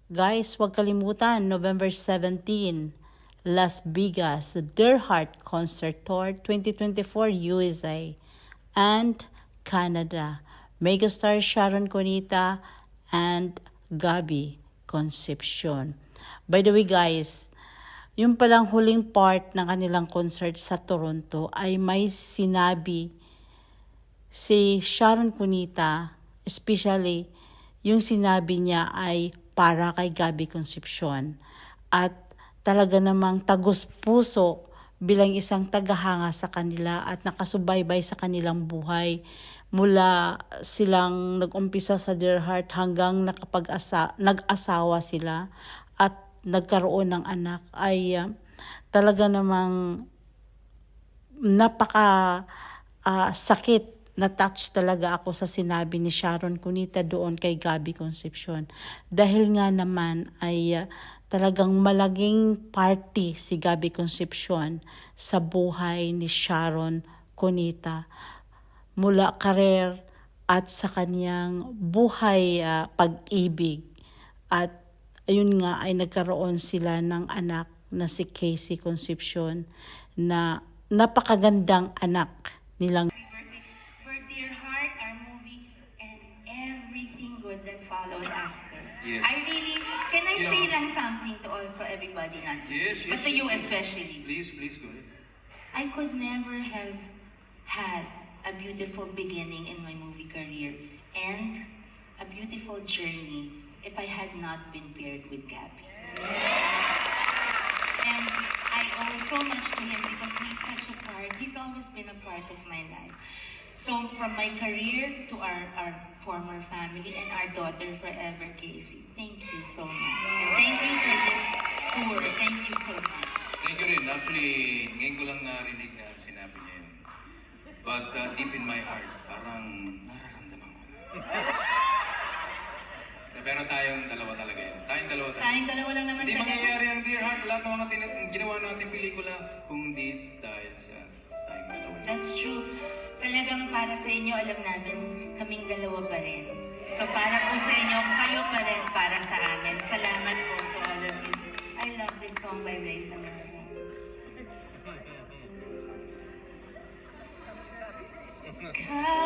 Guys, huwag kalimutan, November 17, Las Vegas, Dear Heart Concert Tour 2024 USA and Canada. Megastar Sharon Cunita and Gabby Concepcion. By the way guys, yung palang huling part ng kanilang concert sa Toronto ay may sinabi si Sharon Cunita, especially yung sinabi niya ay para kay Gabby Concepcion. At talaga namang tagos puso bilang isang tagahanga sa kanila at nakasubaybay sa kanilang buhay mula silang nag-umpisa sa Dear Heart hanggang nag-asawa sila at nagkaroon ng anak ay talaga namang napaka sakit. Na-touch talaga ako sa sinabi ni Sharon Cunita doon kay Gabby Concepcion. Dahil nga naman ay talagang malaging party si Gabby Concepcion sa buhay ni Sharon Cunita. Mula karer at sa kanyang buhay pag-ibig. At ayun nga ay nagkaroon sila ng anak na si Casey Concepcion na napakagandang anak nilang. That followed after. Yes. Can I say lang something to also everybody, not just Yes, but to you especially? Please go ahead. I could never have had a beautiful beginning in my movie career and a beautiful journey if I had not been paired with Gabby. And I owe so much to him because he's always been a part of my life. So from my career to our former family and our daughter forever, Casey, thank you so much. And thank you for this tour. Thank you so much. Thank you rin. Actually, ngayon ko lang narinig na sinabi niya yun. But deep in my heart, parang nararamdaman ko na. Pero tayong dalawa talaga yun. Tayong dalawa lang naman Hindi talaga. mangyayari ang Dear Heart. Lahat ng mga ginawa natin pelikula kung di dahil sa tayong dalawa. That's true. Talagang para sa inyo, alam namin, kaming dalawa pa rin. So para po sa inyo, kayo pa rin para sa amin. Salamat po to all of you. I love this song by Ray Palermo. God.